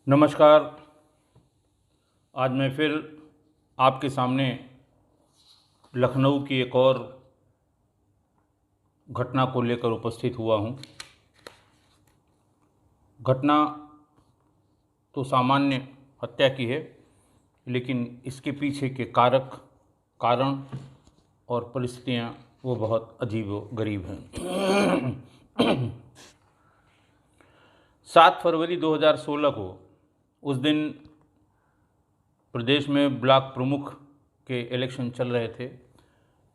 नमस्कार। आज मैं फिर आपके सामने लखनऊ की एक और घटना को लेकर उपस्थित हुआ हूँ। घटना तो सामान्य हत्या की है, लेकिन इसके पीछे के कारण और परिस्थितियाँ वो बहुत अजीब व गरीब हैं। 7 फरवरी 2016 को उस दिन प्रदेश में ब्लॉक प्रमुख के इलेक्शन चल रहे थे।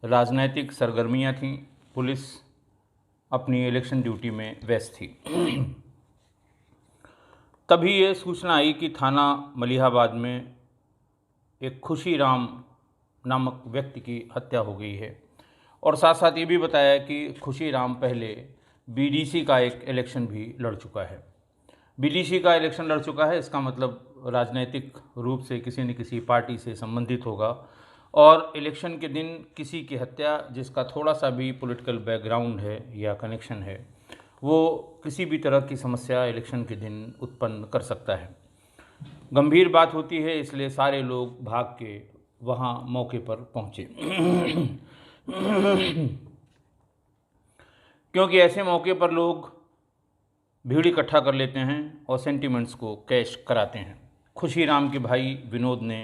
राजनैतिक सरगर्मियां थीं। पुलिस अपनी इलेक्शन ड्यूटी में व्यस्त थी। तभी ये सूचना आई कि थाना मलिहाबाद में एक खुशी राम नामक व्यक्ति की हत्या हो गई है। और साथ साथ ये भी बताया कि खुशी राम पहले बीडीसी का एक इलेक्शन भी लड़ चुका है। बीडीसी का इलेक्शन लड़ चुका है, इसका मतलब राजनीतिक रूप से किसी न किसी पार्टी से संबंधित होगा। और इलेक्शन के दिन किसी की हत्या जिसका थोड़ा सा भी पॉलिटिकल बैकग्राउंड है या कनेक्शन है, वो किसी भी तरह की समस्या इलेक्शन के दिन उत्पन्न कर सकता है। गंभीर बात होती है, इसलिए सारे लोग भाग के वहाँ मौके पर पहुँचे। क्योंकि ऐसे मौके पर लोग भीड़ इकट्ठा कर लेते हैं और सेंटिमेंट्स को कैश कराते हैं। खुशी राम के भाई विनोद ने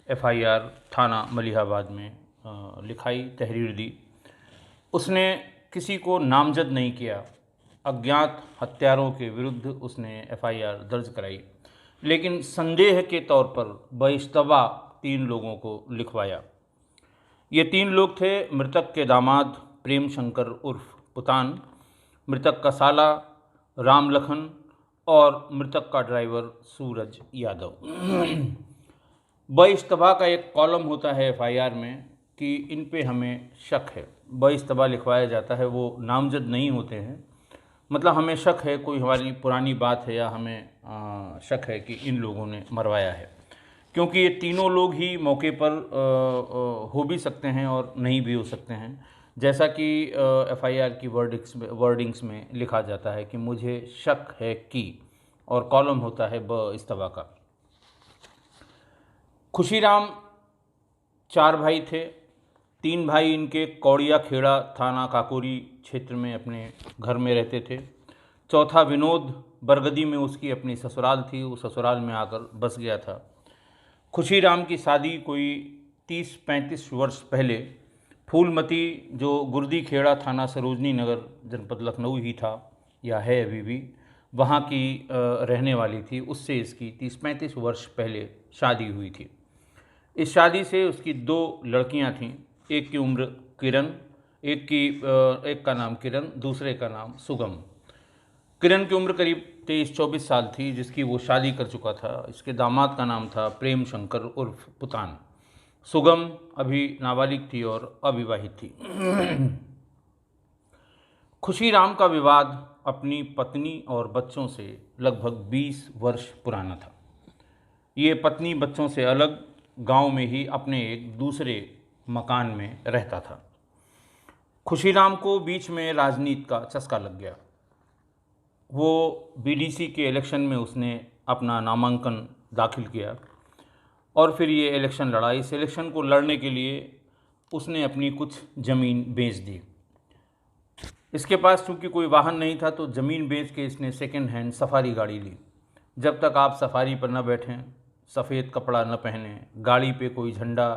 एफआईआर थाना मलिहाबाद में लिखाई, तहरीर दी। उसने किसी को नामजद नहीं किया, अज्ञात हत्यारों के विरुद्ध उसने एफआईआर दर्ज कराई, लेकिन संदेह के तौर पर बहिश्तबा 3 लोगों को लिखवाया। ये 3 लोग थे: मृतक के दामाद प्रेम शंकर उर्फ पुतान, मृतक का साला राम लखन और मृतक का ड्राइवर सूरज यादव। बइश्तबा का एक कॉलम होता है एफआईआर में कि इन पे हमें शक है। बइश्तबा लिखवाया जाता है, वो नामजद नहीं होते हैं। मतलब हमें शक है, कोई हमारी पुरानी बात है या हमें शक है कि इन लोगों ने मरवाया है। क्योंकि ये तीनों लोग ही मौके पर हो भी सकते हैं और नहीं भी हो सकते हैं। जैसा कि एफआईआर की वर्डिंग्स में लिखा जाता है कि मुझे शक है कि, और कॉलम होता है बइश्तबा का। खुशीराम 4 भाई थे। 3 भाई इनके कौड़िया खेड़ा थाना काकोरी क्षेत्र में अपने घर में रहते थे। चौथा विनोद बरगदी में उसकी अपनी ससुराल थी, वो ससुराल में आकर बस गया था। खुशीराम की शादी कोई 30-35 वर्ष पहले फूलमती, जो गुर्दी खेड़ा थाना सरोजनी नगर जनपद लखनऊ ही था या है अभी भी, वहाँ की रहने वाली थी। उससे इसकी 30-35 वर्ष पहले शादी हुई थी। इस शादी से उसकी 2 लड़कियां थीं। एक की उम्र किरण, एक का नाम किरण, दूसरे का नाम सुगम। किरण की उम्र करीब 23-24 साल थी, जिसकी वो शादी कर चुका था। इसके दामाद का नाम था प्रेम शंकर उर्फ पुतान। सुगम अभी नाबालिग थी और अविवाहित थी। खुशीराम का विवाद अपनी पत्नी और बच्चों से लगभग 20 वर्ष पुराना था। ये पत्नी बच्चों से अलग गांव में ही अपने एक दूसरे मकान में रहता था। खुशीराम को बीच में राजनीति का चस्का लग गया। वो बीडीसी के इलेक्शन में उसने अपना नामांकन दाखिल किया और फिर ये इलेक्शन लड़ा। इस इलेक्शन को लड़ने के लिए उसने अपनी कुछ ज़मीन बेच दी। इसके पास चूँकि कोई वाहन नहीं था, तो ज़मीन बेच के इसने सेकंड हैंड सफारी गाड़ी ली। जब तक आप सफारी पर न बैठें, सफ़ेद कपड़ा न पहने, गाड़ी पे कोई झंडा,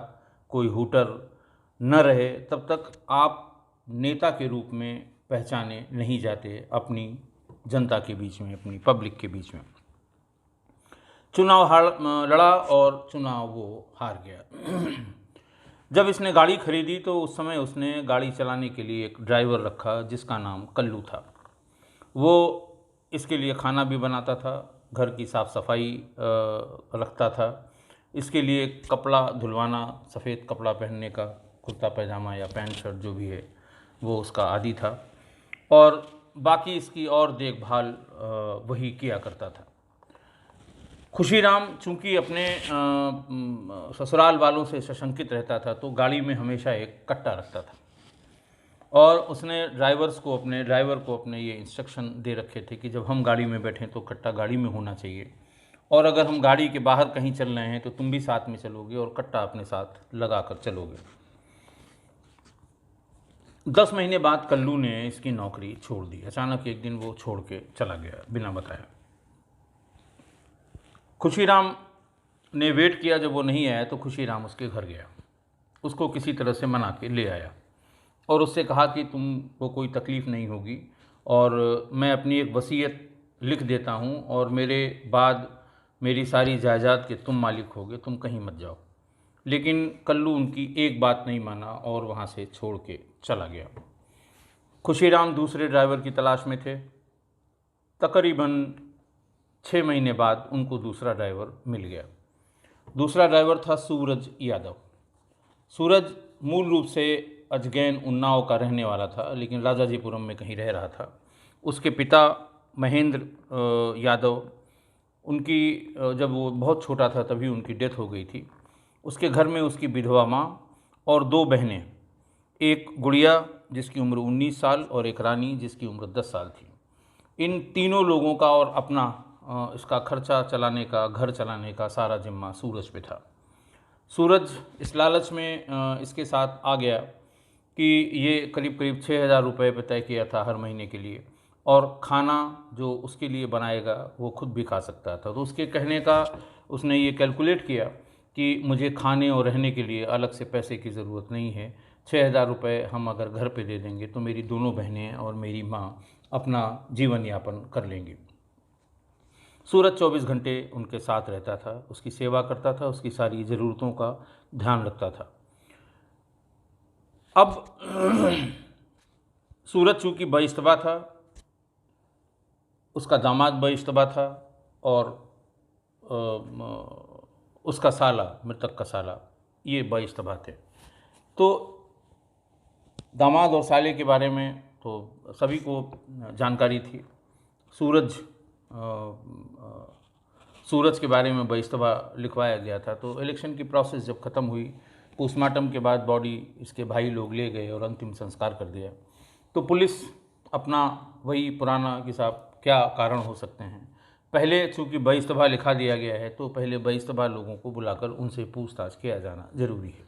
कोई हूटर न रहे, तब तक आप नेता के रूप में पहचाने नहीं जाते अपनी जनता के बीच में, अपनी पब्लिक के बीच में। चुनाव लड़ा और चुनाव वो हार गया। जब इसने गाड़ी खरीदी तो उस समय उसने गाड़ी चलाने के लिए एक ड्राइवर रखा जिसका नाम कल्लू था। वो इसके लिए खाना भी बनाता था, घर की साफ़ सफाई रखता था। इसके लिए कपड़ा धुलवाना, सफ़ेद कपड़ा पहनने का, कुर्ता पैजामा या पैंट शर्ट जो भी है वो उसका आदी था, और बाकी इसकी और देखभाल वही किया करता था। खुशीराम चूँकि अपने ससुराल वालों से सशंकित रहता था, तो गाड़ी में हमेशा एक कट्टा रखता था और उसने ड्राइवर को अपने ये इंस्ट्रक्शन दे रखे थे कि जब हम गाड़ी में बैठें तो कट्टा गाड़ी में होना चाहिए और अगर हम गाड़ी के बाहर कहीं चल रहे हैं तो तुम भी साथ में चलोगे और कट्टा अपने साथ लगा कर चलोगे। 10 महीने बाद कल्लू ने इसकी नौकरी छोड़ दी। अचानक एक दिन वो छोड़ के चला गया बिना बताया। खुशीराम ने वेट किया, जब वो नहीं आया तो खुशीराम उसके घर गया, उसको किसी तरह से मना के ले आया और उससे कहा कि तुमको कोई तकलीफ़ नहीं होगी और मैं अपनी एक वसीयत लिख देता हूँ और मेरे बाद मेरी सारी जायदाद के तुम मालिक होगे, तुम कहीं मत जाओ। लेकिन कल्लू उनकी एक बात नहीं माना और वहाँ से छोड़ के चला गया। खुशीराम दूसरे ड्राइवर की तलाश में थे। तकरीबन 6 महीने बाद उनको दूसरा ड्राइवर मिल गया। दूसरा ड्राइवर था सूरज यादव। सूरज मूल रूप से अजगैन उन्नाव का रहने वाला था, लेकिन राजाजीपुरम में कहीं रह रहा था। उसके पिता महेंद्र यादव, उनकी जब वो बहुत छोटा था तभी उनकी डेथ हो गई थी। उसके घर में उसकी विधवा माँ और 2 बहनें, एक गुड़िया जिसकी उम्र 19 साल और एक रानी जिसकी उम्र 10 साल थी। इन तीनों लोगों का और अपना इसका खर्चा चलाने का, घर चलाने का सारा जिम्मा सूरज पे था। सूरज इस लालच में इसके साथ आ गया कि ये करीब करीब 6,000 रुपये पे तय किया था हर महीने के लिए, और खाना जो उसके लिए बनाएगा वो खुद भी खा सकता था। तो उसके कहने का उसने ये कैलकुलेट किया कि मुझे खाने और रहने के लिए अलग से पैसे की ज़रूरत नहीं है, 6,000 रुपये हम अगर घर पे दे देंगे तो मेरी दोनों बहनें और मेरी माँ अपना जीवन यापन कर लेंगी। सूरज 24 घंटे उनके साथ रहता था, उसकी सेवा करता था, उसकी सारी ज़रूरतों का ध्यान रखता था। अब सूरज चूँकि बइस्तबा था, उसका दामाद बइस्तबा था और उसका साला, मृतक का साला, ये बइस्तबा थे। तो दामाद और साले के बारे में तो सभी को जानकारी थी। सूरज के बारे में बइस्तबा लिखवाया गया था। तो इलेक्शन की प्रोसेस जब ख़त्म हुई, पोस्टमार्टम के बाद बॉडी इसके भाई लोग ले गए और अंतिम संस्कार कर दिया। तो पुलिस अपना वही पुराना कि साहब क्या कारण हो सकते हैं, पहले चूँकि बइस्तबा लिखा दिया गया है तो पहले बइस्तबा लोगों को बुलाकर उनसे पूछताछ किया जाना ज़रूरी है।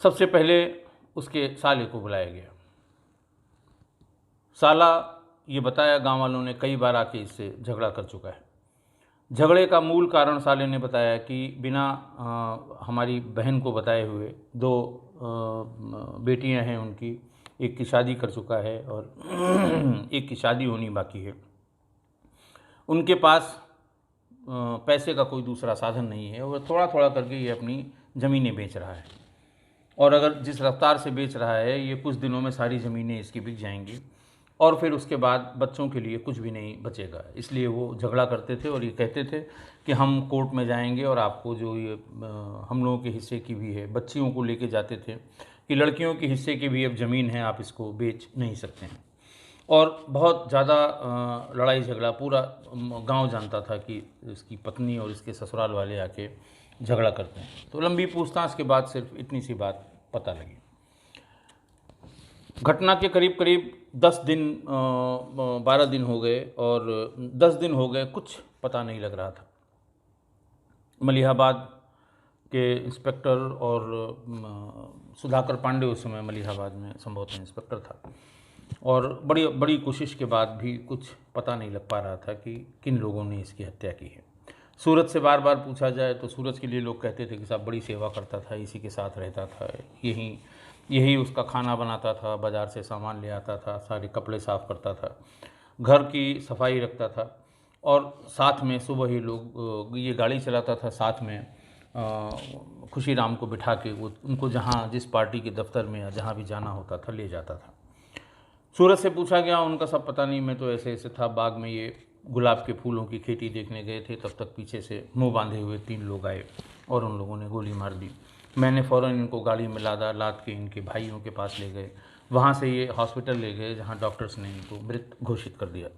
सबसे पहले उसके साले को बुलाया गया। साला ये बताया गांव वालों ने कई बार आके इससे झगड़ा कर चुका है। झगड़े का मूल कारण साले ने बताया कि बिना हमारी बहन को बताए हुए 2 बेटियां हैं उनकी, एक की शादी कर चुका है और एक की शादी होनी बाकी है। उनके पास पैसे का कोई दूसरा साधन नहीं है और थोड़ा थोड़ा करके ये अपनी ज़मीनें बेच रहा है, और अगर जिस रफ्तार से बेच रहा है ये कुछ दिनों में सारी ज़मीनें इसकी बिक जाएंगी और फिर उसके बाद बच्चों के लिए कुछ भी नहीं बचेगा। इसलिए वो झगड़ा करते थे और ये कहते थे कि हम कोर्ट में जाएंगे और आपको जो ये हम लोगों के हिस्से की भी है, बच्चियों को लेके जाते थे कि लड़कियों के हिस्से की भी अब ज़मीन है, आप इसको बेच नहीं सकते हैं। और बहुत ज़्यादा लड़ाई झगड़ा, पूरा गांव जानता था कि इसकी पत्नी और इसके ससुराल वाले आके झगड़ा करते हैं। तो लंबी पूछताछ के बाद सिर्फ इतनी सी बात पता लगी। घटना के करीब करीब 12 दिन हो गए और 10 दिन हो गए, कुछ पता नहीं लग रहा था। मलिहाबाद के इंस्पेक्टर और सुधाकर पांडे उस समय मलिहाबाद में संभवतः इंस्पेक्टर था, और बड़ी बड़ी कोशिश के बाद भी कुछ पता नहीं लग पा रहा था कि किन लोगों ने इसकी हत्या की है। सूरज से बार बार पूछा जाए तो सूरज के लिए लोग कहते थे कि साहब बड़ी सेवा करता था, इसी के साथ रहता था, यही उसका खाना बनाता था, बाज़ार से सामान ले आता था, सारे कपड़े साफ़ करता था, घर की सफाई रखता था, और साथ में सुबह ही लोग ये गाड़ी चलाता था, साथ में खुशीराम को बिठा के वो उनको जहाँ जिस पार्टी के दफ्तर में या जहाँ भी जाना होता था ले जाता था। सूरज से पूछा गया, उनका सब पता नहीं, मैं तो ऐसे ऐसे था, बाग में ये गुलाब के फूलों की खेती देखने गए थे, तब तक पीछे से मुंह बांधे हुए 3 लोग आए और उन लोगों ने गोली मार दी। मैंने फ़ौरन इनको गाड़ी में लाद के इनके भाइयों के पास ले गए, वहाँ से ये हॉस्पिटल ले गए जहाँ डॉक्टर्स ने इनको मृत घोषित कर दिया।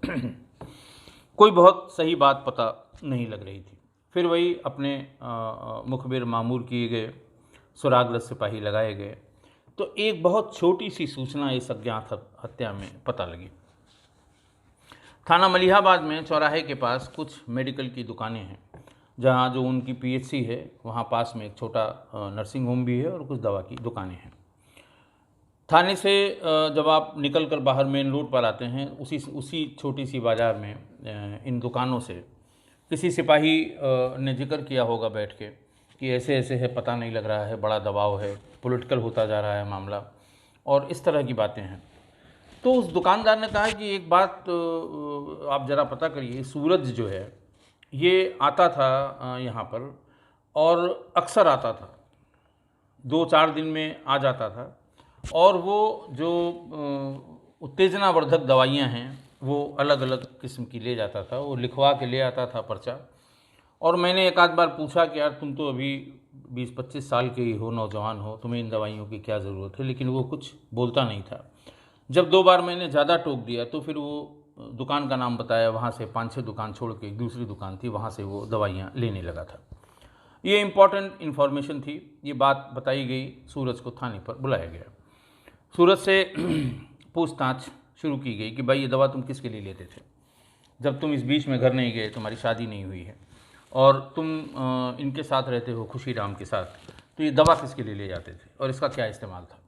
कोई बहुत सही बात पता नहीं लग रही थी। फिर वही अपने मुखबिर मामूर किए गए, सुरागरत सिपाही लगाए गए, तो एक बहुत छोटी सी सूचना इस अज्ञात हत्या में पता लगी। थाना मलिहाबाद में चौराहे के पास कुछ मेडिकल की दुकानें हैं, जहाँ जो उनकी पीएचसी है वहाँ पास में एक छोटा नर्सिंग होम भी है और कुछ दवा की दुकानें हैं। थाने से जब आप निकल कर बाहर मेन रोड पर आते हैं, उसी छोटी सी बाज़ार में इन दुकानों से किसी सिपाही ने जिक्र किया होगा बैठ के कि ऐसे ऐसे है, पता नहीं लग रहा है, बड़ा दबाव है, पॉलिटिकल होता जा रहा है मामला, और इस तरह की बातें हैं। तो उस दुकानदार ने कहा कि एक बात आप ज़रा पता करिए, सूरज जो है ये आता था यहाँ पर, और अक्सर आता था, 2-4 दिन में आ जाता था, और वो जो उत्तेजनावर्धक दवाइयाँ हैं वो अलग अलग किस्म की ले जाता था, वो लिखवा के ले आता था पर्चा। और मैंने एक आध बार पूछा कि यार तुम तो अभी 20-25 साल के ही हो, नौजवान हो, तुम्हें इन दवाइयों की क्या ज़रूरत है, लेकिन वो कुछ बोलता नहीं था। जब 2 बार मैंने ज़्यादा टोक दिया तो फिर वो दुकान का नाम बताया, वहाँ से 5-6 दुकान छोड़ के एक दूसरी दुकान थी, वहाँ से वो दवाइयाँ लेने लगा था। ये इम्पॉर्टेंट इन्फॉर्मेशन थी, ये बात बताई गई, सूरज को थाने पर बुलाया गया। सूरज से पूछताछ शुरू की गई कि भाई ये दवा तुम किसके लिए लेते थे, जब तुम इस बीच में घर नहीं गए, तुम्हारी शादी नहीं हुई है और तुम इनके साथ रहते हो, खुशी राम के साथ, तो ये दवा किसके लिए ले जाते थे और इसका क्या इस्तेमाल था।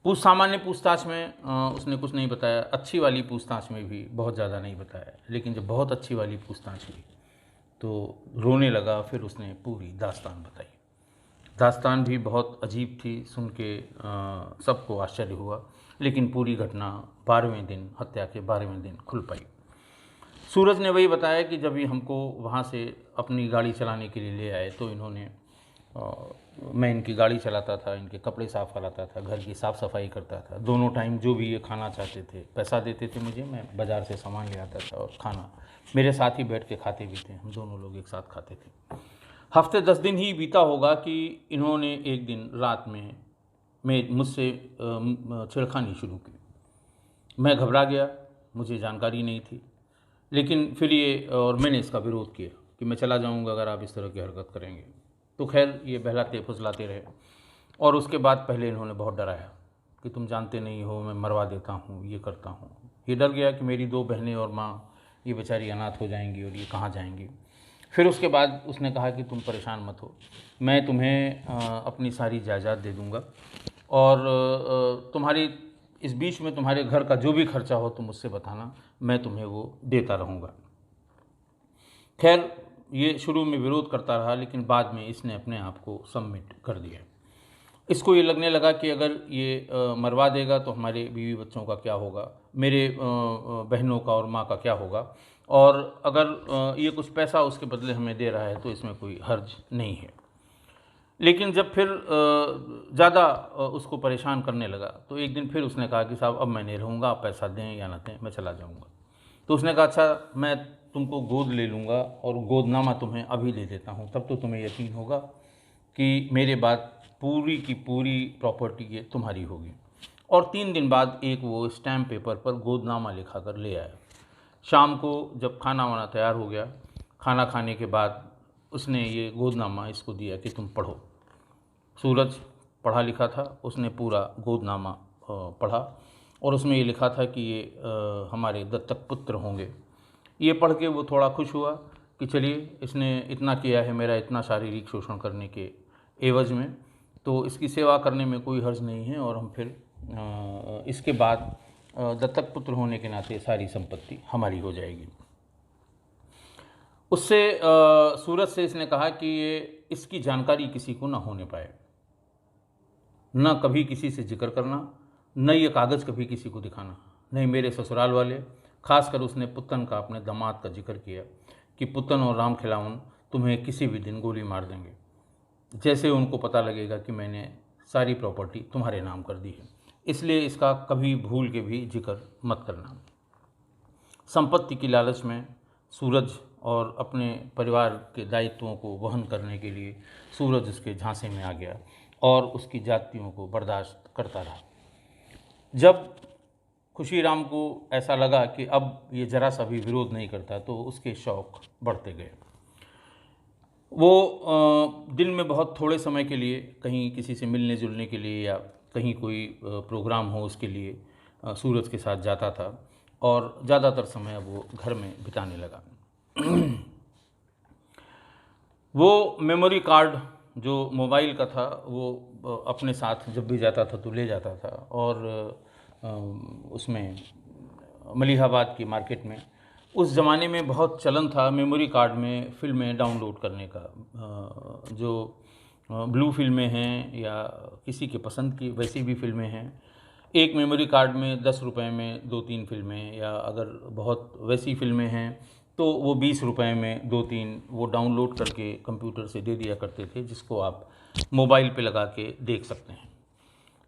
सामान्य पूछताछ में उसने कुछ नहीं बताया, अच्छी वाली पूछताछ में भी बहुत ज़्यादा नहीं बताया, लेकिन जब बहुत अच्छी वाली पूछताछ हुई तो रोने लगा। फिर उसने पूरी दास्तान बताई। दास्तान भी बहुत अजीब थी, सुन के सबको आश्चर्य हुआ, लेकिन पूरी घटना 12वें दिन, हत्या के 12वें दिन खुल पाई। सूरज ने वही बताया कि जब ये हमको वहाँ से अपनी गाड़ी चलाने के लिए ले आए तो इन्होंने मैं इनकी गाड़ी चलाता था, इनके कपड़े साफ़ कराता था, घर की साफ़ सफाई करता था, दोनों टाइम जो भी ये खाना चाहते थे पैसा देते थे मुझे, मैं बाज़ार से सामान ले आता था और खाना मेरे साथ ही बैठ के खाते भी थे, हम दोनों लोग एक साथ खाते थे। हफ्ते 10 दिन ही बीता होगा कि इन्होंने एक दिन रात में मुझसे छेड़खानी शुरू की। मैं घबरा गया, मुझे जानकारी नहीं थी, लेकिन फिर और मैंने इसका विरोध किया कि मैं चला जाऊंगा अगर आप इस तरह की हरकत करेंगे। तो खैर ये बहलाते फुसलाते रहे, और उसके बाद पहले इन्होंने बहुत डराया कि तुम जानते नहीं हो, मैं मरवा देता हूँ, ये करता हूँ। ये डर गया कि मेरी 2 बहनें और माँ ये बेचारी अनाथ हो जाएंगी और ये कहाँ जाएंगी। फिर उसके बाद उसने कहा कि तुम परेशान मत हो, मैं तुम्हें अपनी सारी जायदाद दे दूँगा, और तुम्हारी इस बीच में तुम्हारे घर का जो भी खर्चा हो तुम मुझसे बताना, मैं तुम्हें वो देता रहूँगा। खैर ये शुरू में विरोध करता रहा, लेकिन बाद में इसने अपने आप को सबमिट कर दिया। इसको ये लगने लगा कि अगर ये मरवा देगा तो हमारे बीवी बच्चों का क्या होगा, मेरे बहनों का और माँ का क्या होगा, और अगर ये कुछ पैसा उसके बदले हमें दे रहा है तो इसमें कोई हर्ज नहीं है। लेकिन जब फिर ज़्यादा उसको परेशान करने लगा तो एक दिन फिर उसने कहा कि साहब अब मैं नहीं रहूँगा, आप पैसा दें या ना दें, मैं चला जाऊँगा। तो उसने कहा अच्छा मैं तुमको गोद ले लूँगा और गोदनामा तुम्हें अभी दे देता हूँ, तब तो तुम्हें यकीन होगा कि मेरे बाद पूरी की पूरी प्रॉपर्टी ये तुम्हारी होगी। और 3 दिन बाद एक वो स्टैम्प पेपर पर गोदनामा लिखा कर ले आया। शाम को जब खाना वाना तैयार हो गया, खाना खाने के बाद उसने ये गोदनामा इसको दिया कि तुम पढ़ो। सूरज पढ़ा लिखा था, उसने पूरा गोदनामा पढ़ा और उसमें ये लिखा था कि ये हमारे दत्तक पुत्र होंगे। ये पढ़ के वो थोड़ा खुश हुआ कि चलिए इसने इतना किया है मेरा इतना शारीरिक शोषण करने के एवज़ में, तो इसकी सेवा करने में कोई हर्ज नहीं है, और हम फिर इसके बाद दत्तक पुत्र होने के नाते सारी संपत्ति हमारी हो जाएगी। उससे सूरज से इसने कहा कि ये इसकी जानकारी किसी को ना होने पाए, न कभी किसी से जिक्र करना, न ये कागज़ कभी किसी को दिखाना, नहीं मेरे ससुराल वाले। खासकर उसने पुतन का, अपने दामाद का जिक्र किया कि पुतन और राम खिलावन तुम्हें किसी भी दिन गोली मार देंगे, जैसे उनको पता लगेगा कि मैंने सारी प्रॉपर्टी तुम्हारे नाम कर दी है, इसलिए इसका कभी भूल के भी जिक्र मत करना। संपत्ति की लालच में सूरज और अपने परिवार के दायित्वों को वहन करने के लिए सूरज उसके झांसे में आ गया और उसकी जातियों को बर्दाश्त करता रहा। जब खुशी राम को ऐसा लगा कि अब ये जरा सा भी विरोध नहीं करता तो उसके शौक़ बढ़ते गए। वो दिन में बहुत थोड़े समय के लिए कहीं किसी से मिलने जुलने के लिए या कहीं कोई प्रोग्राम हो उसके लिए सूरज के साथ जाता था, और ज़्यादातर समय अब वो घर में बिताने लगा। वो मेमोरी कार्ड जो मोबाइल का था वो अपने साथ जब भी जाता था तो ले जाता था, और उसमें मलिहाबाद की मार्केट में उस ज़माने में बहुत चलन था मेमोरी कार्ड में फ़िल्में डाउनलोड करने का। जो ब्लू फिल्में हैं या किसी के पसंद की वैसी भी फिल्में हैं, एक मेमोरी कार्ड में 10 रुपए में 2-3 फिल्में, या अगर बहुत वैसी फिल्में हैं तो वो 20 रुपए में 2-3 वो डाउनलोड करके कंप्यूटर से दे दिया करते थे, जिसको आप मोबाइल पे लगा के देख सकते हैं।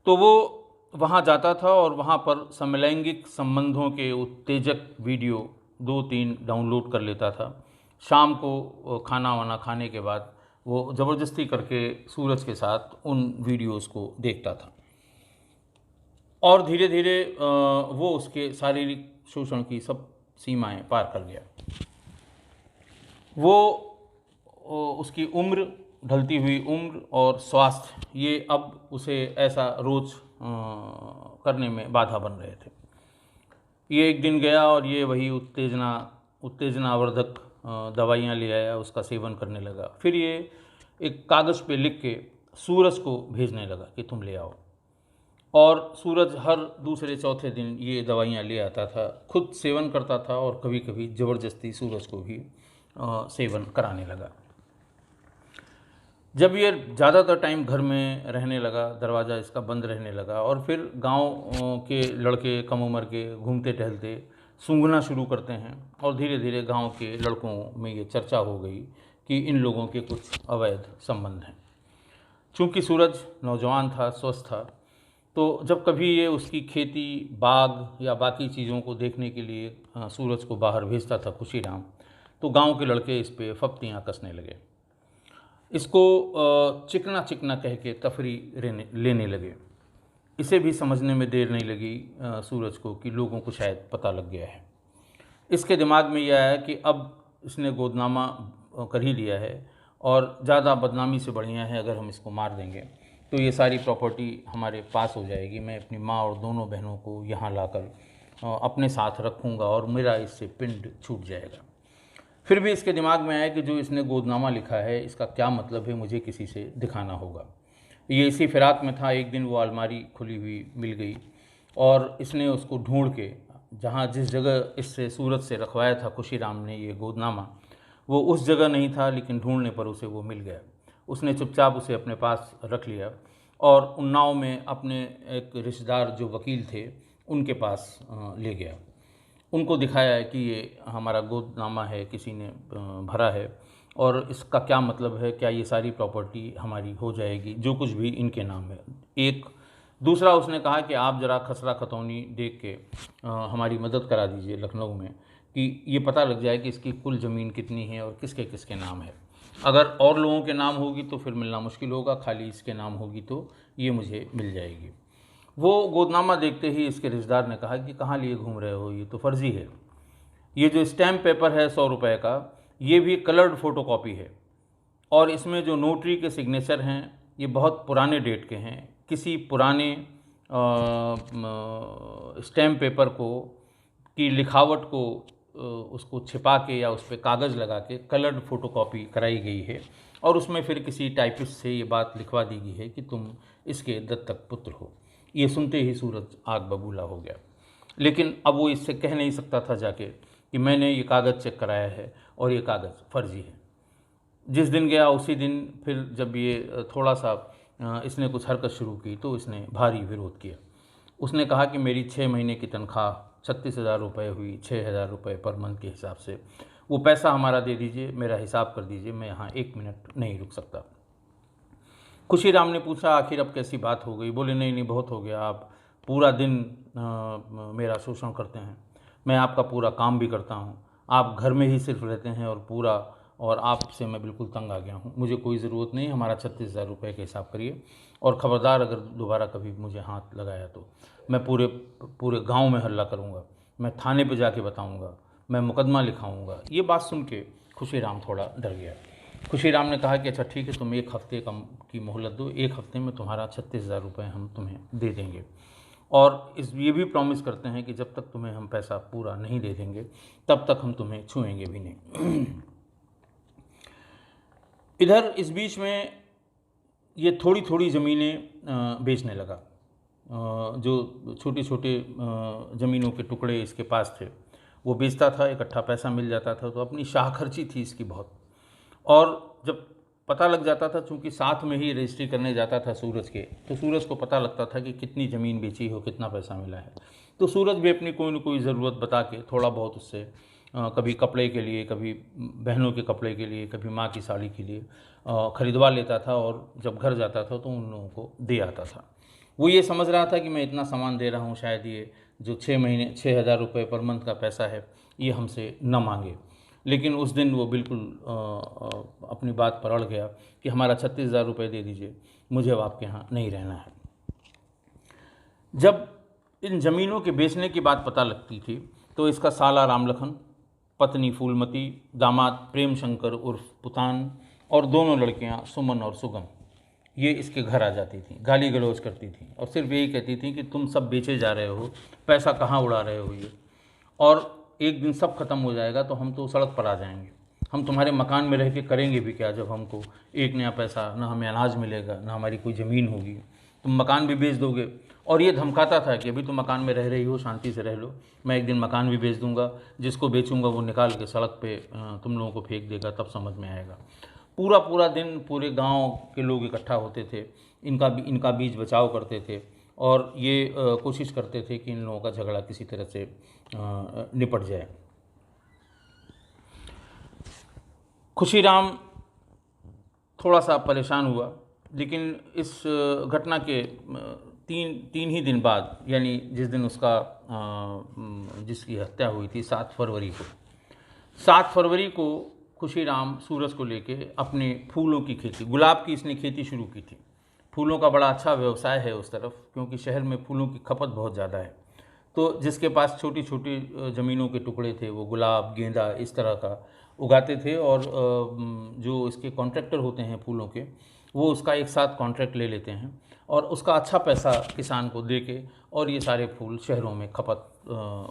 तो वो वहाँ जाता था और वहाँ पर समलैंगिक संबंधों के उत्तेजक वीडियो 2-3 डाउनलोड कर लेता था। शाम को खाना वाना खाने के बाद वो ज़बरदस्ती करके सूरज के साथ उन वीडियोज़ को देखता था, और धीरे धीरे वो उसके शारीरिक शोषण की सब सीमाएं पार कर गया। वो उसकी उम्र, ढलती हुई उम्र और स्वास्थ्य, ये अब उसे ऐसा रोज़ करने में बाधा बन रहे थे। ये एक दिन गया और ये वही उत्तेजनावर्धक दवाइयाँ ले आया, उसका सेवन करने लगा। फिर ये एक कागज़ पे लिख के सूरज को भेजने लगा कि तुम ले आओ, और सूरज हर दूसरे चौथे दिन ये दवाइयाँ ले आता था, खुद सेवन करता था और कभी कभी ज़बरदस्ती सूरज को भी सेवन कराने लगा। जब ये ज़्यादातर टाइम घर में रहने लगा, दरवाज़ा इसका बंद रहने लगा, और फिर गांव के लड़के कम उम्र के घूमते टहलते सूंघना शुरू करते हैं, और धीरे धीरे गांव के लड़कों में ये चर्चा हो गई कि इन लोगों के कुछ अवैध संबंध हैं। चूँकि सूरज नौजवान था, स्वस्थ था, तो जब कभी ये उसकी खेती, बाग या बाकी चीज़ों को देखने के लिए सूरज को बाहर भेजता था खुशीराम, तो गांव के लड़के इस पे फप्तियाँ कसने लगे, इसको चिकना चिकना कह के तफरी लेने लगे। इसे भी समझने में देर नहीं लगी सूरज को कि लोगों को शायद पता लग गया है। इसके दिमाग में यह आया कि अब इसने गोदनामा कर ही लिया है, और ज़्यादा बदनामी से बढ़िया है अगर हम इसको मार देंगे तो ये सारी प्रॉपर्टी हमारे पास हो जाएगी। मैं अपनी माँ और दोनों बहनों को यहाँ लाकर अपने साथ रखूँगा और मेरा इससे पिंड छूट जाएगा। फिर भी इसके दिमाग में आया कि जो इसने गोदनामा लिखा है इसका क्या मतलब है, मुझे किसी से दिखाना होगा। ये इसी फिराक में था। एक दिन वो अलमारी खुली हुई मिल गई और इसने उसको ढूंढ के, जहाँ जिस जगह इससे सूरत से रखवाया था खुशीराम ने ये गोदनामा, वो उस जगह नहीं था, लेकिन ढूंढने पर उसे वो मिल गया। उसने चुपचाप उसे अपने पास रख लिया और उन्नाव में अपने एक रिश्तेदार जो वकील थे उनके पास ले गया। उनको दिखाया है कि ये हमारा गोदनामा है, किसी ने भरा है, और इसका क्या मतलब है, क्या ये सारी प्रॉपर्टी हमारी हो जाएगी जो कुछ भी इनके नाम है। एक दूसरा उसने कहा कि आप ज़रा खसरा खतौनी देख के हमारी मदद करा दीजिए लखनऊ में, कि ये पता लग जाए कि इसकी कुल ज़मीन कितनी है और किसके किसके नाम है। अगर और लोगों के नाम होगी तो फिर मिलना मुश्किल होगा, खाली इसके नाम होगी तो ये मुझे मिल जाएगी। वो गोदनामा देखते ही इसके रिश्तेदार ने कहा कि कहाँ लिए घूम रहे हो, ये तो फर्जी है। ये जो स्टैम्प पेपर है 100 रुपये का, ये भी कलर्ड फ़ोटोकॉपी है, और इसमें जो नोटरी के सिग्नेचर हैं ये बहुत पुराने डेट के हैं। किसी पुराने स्टैम्प पेपर को की लिखावट को उसको छिपा के या उस पर कागज़ लगा के कलर्ड फ़ोटोकॉपी कराई गई है, और उसमें फिर किसी टाइपिस्ट से ये बात लिखवा दी गई है कि तुम इसके दत्तक पुत्र हो। ये सुनते ही सूरज आग बबूला हो गया, लेकिन अब वो इससे कह नहीं सकता था जाके कि मैंने ये कागज़ चेक कराया है और ये कागज़ फर्जी है। जिस दिन गया उसी दिन फिर जब ये थोड़ा सा इसने कुछ हरकत शुरू की तो इसने भारी विरोध किया। उसने कहा कि मेरी 6 महीने की तनख्वाह 36,000 रुपये हुई, 6,000 रुपये पर मंथ के हिसाब से, वो पैसा हमारा दे दीजिए, मेरा हिसाब कर दीजिए, मैं यहाँ 1 मिनट नहीं रुक सकता। खुशीराम ने पूछा आखिर अब कैसी बात हो गई। बोले नहीं नहीं, बहुत हो गया, आप पूरा दिन मेरा शोषण करते हैं, मैं आपका पूरा काम भी करता हूँ, आप घर में ही सिर्फ रहते हैं और आपसे मैं बिल्कुल तंग आ गया हूँ, मुझे कोई ज़रूरत नहीं, हमारा 36,000 रुपये का हिसाब करिए, और ख़बरदार अगर दोबारा कभी मुझे हाथ लगाया तो मैं पूरे गांव में हल्ला करूँगा, मैं थाने पे जाके बताऊँगा, मैं मुकदमा लिखाऊँगा। ये बात सुन के खुशीराम थोड़ा डर गया। खुशीराम ने कहा कि अच्छा ठीक है, तुम 1 हफ्ते की मोहलत दो, 1 हफ्ते में तुम्हारा 36,000 रुपये हम तुम्हें दे देंगे। और ये भी प्रॉमिस करते हैं कि जब तक तुम्हें हम पैसा पूरा नहीं दे देंगे तब तक हम तुम्हें छुएंगे भी नहीं। इधर इस बीच में ये थोड़ी थोड़ी ज़मीनें बेचने लगा। जो छोटे छोटे ज़मीनों के टुकड़े इसके पास थे वो बेचता था, इकट्ठा पैसा मिल जाता था, तो अपनी शाह खर्ची थी इसकी बहुत। और जब पता लग जाता था, चूँकि साथ में ही रजिस्ट्री करने जाता था सूरज के, तो सूरज को पता लगता था कि कितनी ज़मीन बेची हो, कितना पैसा मिला है। तो सूरज भी अपनी कोई न कोई ज़रूरत बता के थोड़ा बहुत उससे कभी कपड़े के लिए, कभी बहनों के कपड़े के लिए, कभी माँ की साड़ी के लिए ख़रीदवा लेता था, और जब घर जाता था तो उन लोगों को दे आता था। वो ये समझ रहा था कि मैं इतना सामान दे रहा हूँ, शायद ये जो 6,000 रुपये पर मंथ का पैसा है ये हमसे न मांगे। लेकिन उस दिन वो बिल्कुल अपनी बात पर अड़ गया कि हमारा 36,000 रुपये दे दीजिए, मुझे अब आपके यहाँ नहीं रहना है। जब इन ज़मीनों के बेचने की बात पता लगती थी तो इसका साला रामलखन, पत्नी फूलमती, दामाद प्रेम शंकर उर्फ पुतान और दोनों लड़कियां सुमन और सुगम ये इसके घर आ जाती थी, गाली गलौज करती थी और सिर्फ यही कहती थी कि तुम सब बेचे जा रहे हो, पैसा कहाँ उड़ा रहे हो ये, और एक दिन सब खत्म हो जाएगा तो हम तो सड़क पर आ जाएंगे, हम तुम्हारे मकान में रह के करेंगे भी क्या, जब हमको एक नया पैसा, ना हमें अनाज मिलेगा, ना हमारी कोई ज़मीन होगी, तुम मकान भी बेच दोगे। और ये धमकाता था कि अभी तुम मकान में रह रही हो, शांति से रह लो, मैं एक दिन मकान भी बेच दूंगा, जिसको बेचूंगा वो निकाल के सड़क पे तुम लोगों को फेंक देगा, तब समझ में आएगा। पूरा पूरा दिन पूरे गांव के लोग इकट्ठा होते थे, इनका बीच बचाव करते थे, और ये कोशिश करते थे कि इन लोगों का झगड़ा किसी तरह से निपट जाए। खुशीराम थोड़ा सा परेशान हुआ, लेकिन इस घटना के तीन ही दिन बाद, यानी जिस दिन उसका जिसकी हत्या हुई थी 7 फरवरी को खुशीराम सूरज को लेके अपने फूलों की खेती, गुलाब की इसने खेती शुरू की थी। फूलों का बड़ा अच्छा व्यवसाय है उस तरफ, क्योंकि शहर में फूलों की खपत बहुत ज़्यादा है। तो जिसके पास छोटी छोटी ज़मीनों के टुकड़े थे वो गुलाब, गेंदा इस तरह का उगाते थे, और जो इसके कॉन्ट्रैक्टर होते हैं फूलों के, वो उसका एक साथ कॉन्ट्रैक्ट ले लेते हैं और उसका अच्छा पैसा किसान को दे के, और ये सारे फूल शहरों में खपत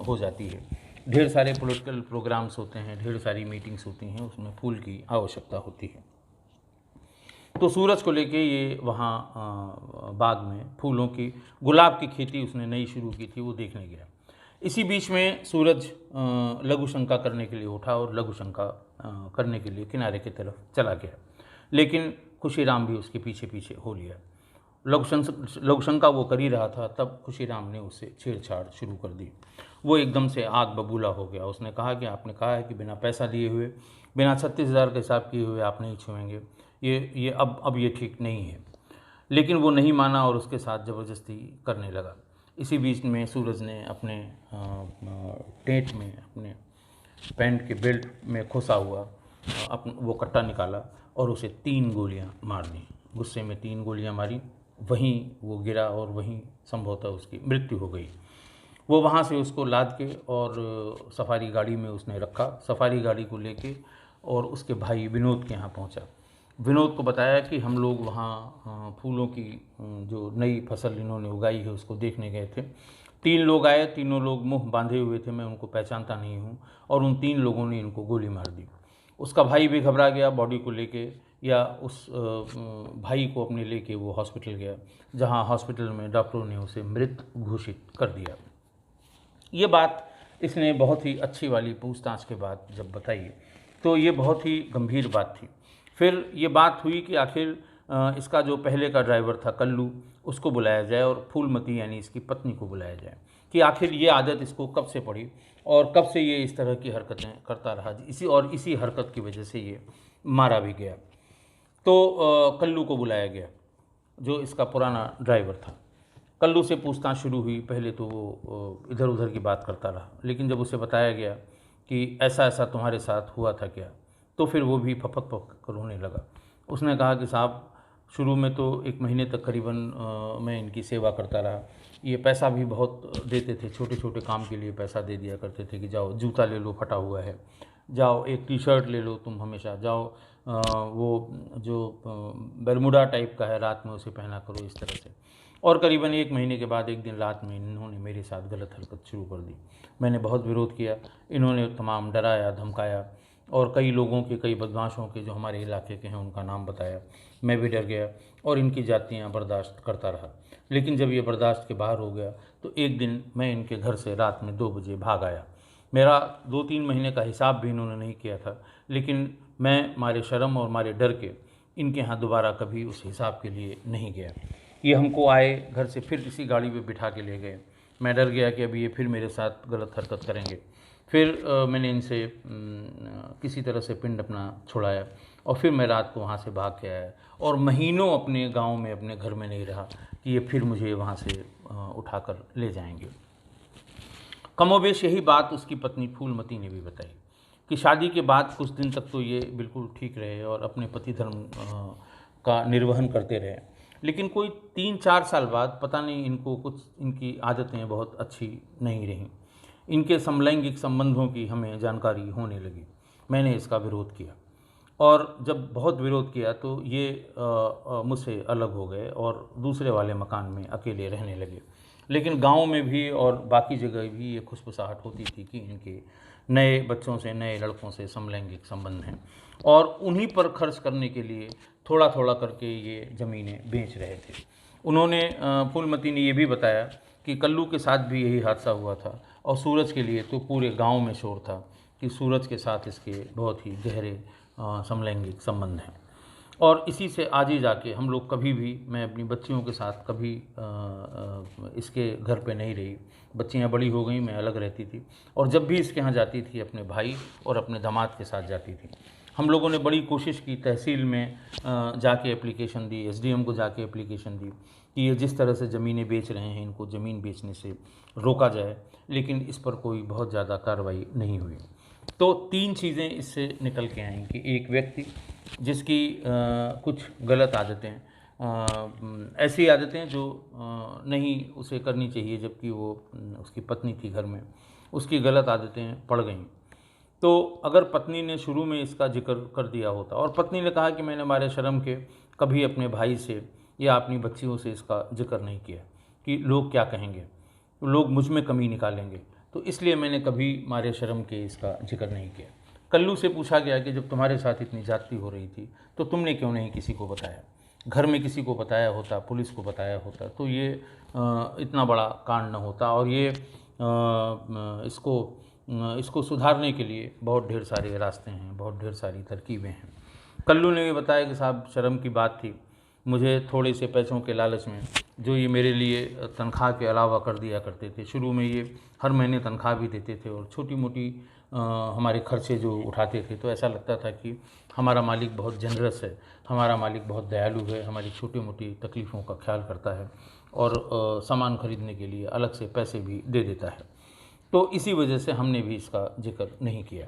हो जाती है। ढेर सारे पॉलिटिकल प्रोग्राम्स होते हैं, ढेर सारी मीटिंग्स होती हैं, उसमें फूल की आवश्यकता होती है। तो सूरज को लेके ये वहाँ बाग में फूलों की, गुलाब की खेती उसने नई शुरू की थी, वो देखने गया। इसी बीच में सूरज लघु शंका करने के लिए उठा और लघु शंका करने के लिए किनारे की तरफ चला गया, लेकिन खुशीराम भी उसके पीछे पीछे हो लिया। लघु शंका वो कर ही रहा था, तब खुशीराम ने उससे छेड़छाड़ शुरू कर दी। वो एकदम से आग बबूला हो गया। उसने कहा कि आपने कहा है कि बिना पैसा दिए हुए, बिना 36,000 का हिसाब किए हुए आप नहीं छुएंगे, ये अब ये ठीक नहीं है। लेकिन वो नहीं माना और उसके साथ ज़बरदस्ती करने लगा। इसी बीच में सूरज ने अपने टेंट में, अपने पैंट के बेल्ट में खोसा हुआ वो कट्टा निकाला और उसे 3 गोलियां मार दी। गुस्से में 3 गोलियां मारी, वहीं वो गिरा और वहीं संभवतः उसकी मृत्यु हो गई। वो वहाँ से उसको लाद के और सफारी गाड़ी में उसने रखा। सफारी गाड़ी को लेके और उसके भाई विनोद के यहाँ पहुँचा। विनोद को बताया कि हम लोग वहाँ फूलों की जो नई फसल इन्होंने उगाई है उसको देखने गए थे। 3 लोग आए, तीनों लोग मुंह बांधे हुए थे, मैं उनको पहचानता नहीं हूँ, और उन 3 लोगों ने इनको गोली मार दी। उसका भाई भी घबरा गया बॉडी को लेके, या उस भाई को अपने लेके वो हॉस्पिटल गया, जहाँ हॉस्पिटल में डॉक्टरों ने उसे मृत घोषित कर दिया। ये बात इसने बहुत ही अच्छी वाली पूछताछ के बाद जब बताई तो ये बहुत ही गंभीर बात थी। फिर ये बात हुई कि आखिर इसका जो पहले का ड्राइवर था कल्लू, उसको बुलाया जाए और फूलमती यानी इसकी पत्नी को बुलाया जाए, कि आखिर ये आदत इसको कब से पड़ी और कब से ये इस तरह की हरकतें करता रहा। इसी हरकत की वजह से ये मारा भी गया। तो कल्लू को बुलाया गया, जो इसका पुराना ड्राइवर था। कल्लू से पूछताछ शुरू हुई। पहले तो वो इधर उधर की बात करता रहा, लेकिन जब उसे बताया गया कि ऐसा ऐसा तुम्हारे साथ हुआ था क्या, तो फिर वो भी फपक फपक कर रोने लगा। उसने कहा कि साहब, शुरू में तो 1 महीने तक करीबन मैं इनकी सेवा करता रहा। ये पैसा भी बहुत देते थे, छोटे छोटे काम के लिए पैसा दे दिया करते थे कि जाओ जूता ले लो फटा हुआ है, जाओ एक टी-शर्ट ले लो तुम हमेशा, जाओ वो जो बरमूडा टाइप का है रात में उसे पहना करो, इस तरह से। और करीबन 1 महीने के बाद एक दिन रात में इन्होंने मेरे साथ गलत हरकत शुरू कर दी। मैंने बहुत विरोध किया। इन्होंने तमाम डराया, धमकाया और कई लोगों के, कई बदमाशों के जो हमारे इलाके के हैं उनका नाम बताया। मैं भी डर गया और इनकी जातियाँ बर्दाश्त करता रहा। लेकिन जब ये बर्दाश्त के बाहर हो गया तो एक दिन मैं इनके घर से रात में 2 बजे भाग आया। मेरा 2-3 महीने का हिसाब भी इन्होंने नहीं किया था, लेकिन मैं मारे शर्म और मारे डर के इनके यहाँ दोबारा कभी उस हिसाब के लिए नहीं गया। ये हमको आए, घर से फिर इसी गाड़ी पे बिठा के ले गए। मैं डर गया कि अभी ये फिर मेरे साथ गलत हरकत करेंगे। फिर मैंने इनसे किसी तरह से पिंड अपना छुड़ाया और फिर मैं रात को वहाँ से भाग के आया और महीनों अपने गांव में, अपने घर में नहीं रहा कि ये फिर मुझे वहाँ से उठाकर ले जाएंगे। कमोबेश यही बात उसकी पत्नी फूलमती ने भी बताई कि शादी के बाद कुछ दिन तक तो ये बिल्कुल ठीक रहे और अपने पति धर्म का निर्वहन करते रहे, लेकिन कोई 3-4 साल बाद पता नहीं इनको कुछ, इनकी आदतें बहुत अच्छी नहीं रहीं। इनके समलैंगिक संबंधों की हमें जानकारी होने लगी। मैंने इसका विरोध किया और जब बहुत विरोध किया तो ये मुझसे अलग हो गए और दूसरे वाले मकान में अकेले रहने लगे। लेकिन गांव में भी और बाकी जगह भी ये खुशफुसाहट होती थी कि इनके नए बच्चों से, नए लड़कों से समलैंगिक संबंध हैं और उन्हीं पर खर्च करने के लिए थोड़ा थोड़ा करके ये ज़मीनें बेच रहे थे। उन्होंने फूलमती ने ये भी बताया कि कल्लू के साथ भी यही हादसा हुआ था और सूरज के लिए तो पूरे गांव में शोर था कि सूरज के साथ इसके बहुत ही गहरे समलैंगिक संबंध हैं। और इसी से आज ही जाके हम लोग कभी भी, मैं अपनी बच्चियों के साथ कभी इसके घर पे नहीं रही। बच्चियां बड़ी हो गई, मैं अलग रहती थी और जब भी इसके यहाँ जाती थी अपने भाई और अपने दामाद के साथ जाती थी। हम लोगों ने बड़ी कोशिश की, तहसील में जाके एप्लीकेशन दी, एसडीएम को जाके एप्लीकेशन दी कि ये जिस तरह से ज़मीनें बेच रहे हैं इनको ज़मीन बेचने से रोका जाए, लेकिन इस पर कोई बहुत ज़्यादा कार्रवाई नहीं हुई। तो 3 चीज़ें इससे निकल के आएँ कि एक व्यक्ति जिसकी कुछ गलत आदतें, ऐसी आदतें जो नहीं उसे करनी चाहिए जबकि वो उसकी पत्नी थी घर में, उसकी गलत आदतें पड़ गईं। तो अगर पत्नी ने शुरू में इसका जिक्र कर दिया होता और पत्नी ने कहा कि मैंने मारे शर्म के कभी अपने भाई से या अपनी बच्चियों से इसका जिक्र नहीं किया कि लोग क्या कहेंगे, लोग मुझ में कमी निकालेंगे, तो इसलिए मैंने कभी मारे शर्म के इसका जिक्र नहीं किया। कल्लू से पूछा गया कि जब तुम्हारे साथ इतनी ज्यादती हो रही थी तो तुमने क्यों नहीं किसी को बताया? घर में किसी को बताया होता, पुलिस को बताया होता तो ये इतना बड़ा कांड न होता और ये इसको सुधारने के लिए बहुत ढेर सारे रास्ते हैं, बहुत ढेर सारी तरकीबें हैं। कल्लू ने भी बताया कि साहब शर्म की बात थी, मुझे थोड़े से पैसों के लालच में जो ये मेरे लिए तनख्वाह के अलावा कर दिया करते थे। शुरू में ये हर महीने तनख्वाह भी देते थे और छोटी मोटी हमारे खर्चे जो उठाते थे, तो ऐसा लगता था कि हमारा मालिक बहुत जनरस है, हमारा मालिक बहुत दयालु है, हमारी छोटी मोटी तकलीफ़ों का ख्याल करता है और सामान खरीदने के लिए अलग से पैसे भी दे देता है। तो इसी वजह से हमने भी इसका जिक्र नहीं किया।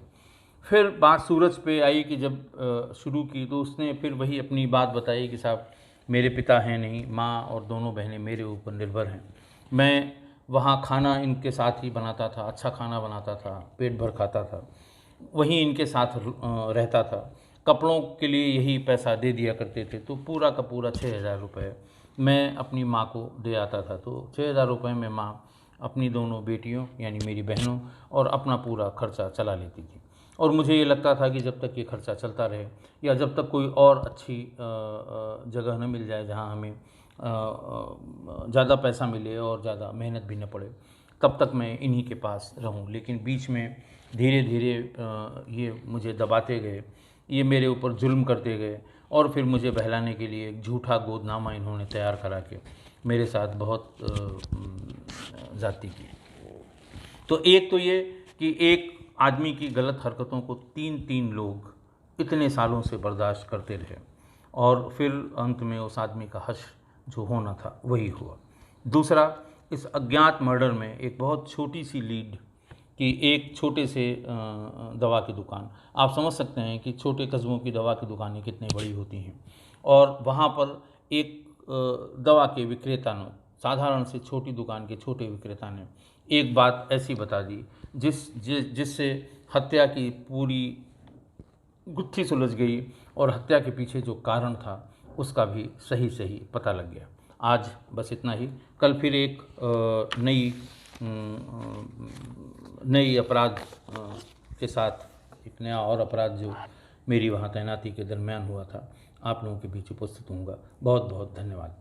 फिर बात सूरज पे आई कि जब शुरू की तो उसने फिर वही अपनी बात बताई कि साहब मेरे पिता हैं नहीं, माँ और दोनों बहनें मेरे ऊपर निर्भर हैं। मैं वहाँ खाना इनके साथ ही बनाता था, अच्छा खाना बनाता था, पेट भर खाता था, वहीं इनके साथ रहता था। कपड़ों के लिए यही पैसा दे दिया करते थे, तो पूरा का पूरा 6,000 रुपये मैं अपनी माँ को दे आता था। तो 6,000 रुपये में माँ अपनी दोनों बेटियों यानी मेरी बहनों और अपना पूरा खर्चा चला लेती थी। और मुझे ये लगता था कि जब तक ये खर्चा चलता रहे या जब तक कोई और अच्छी जगह न मिल जाए जहाँ हमें ज़्यादा पैसा मिले और ज़्यादा मेहनत भी न पड़े, तब तक मैं इन्हीं के पास रहूं। लेकिन बीच में धीरे धीरे ये मुझे दबाते गए, ये मेरे ऊपर जुल्म करते गए और फिर मुझे बहलाने के लिए एक झूठा गोदनामा इन्होंने तैयार करा के मेरे साथ बहुत ज़्यादती की। तो एक तो ये कि एक आदमी की गलत हरकतों को 3 लोग इतने सालों से बर्दाश्त करते रहे और फिर अंत में उस आदमी का हश्र जो होना था वही हुआ। दूसरा, इस अज्ञात मर्डर में एक बहुत छोटी सी लीड कि एक छोटे से दवा की दुकान, आप समझ सकते हैं कि छोटे कस्बों की दवा की दुकानें कितनी बड़ी होती हैं, और वहाँ पर एक दवा के विक्रेता ने, साधारण से छोटी दुकान के छोटे विक्रेता ने एक बात ऐसी बता दी जिससे हत्या की पूरी गुत्थी सुलझ गई और हत्या के पीछे जो कारण था उसका भी सही पता लग गया। आज बस इतना ही। कल फिर एक नई अपराध के साथ एक नया और अपराध जो मेरी वहाँ तैनाती के दरमियान हुआ था, आप लोगों के बीच उपस्थित होऊंगा। बहुत बहुत धन्यवाद।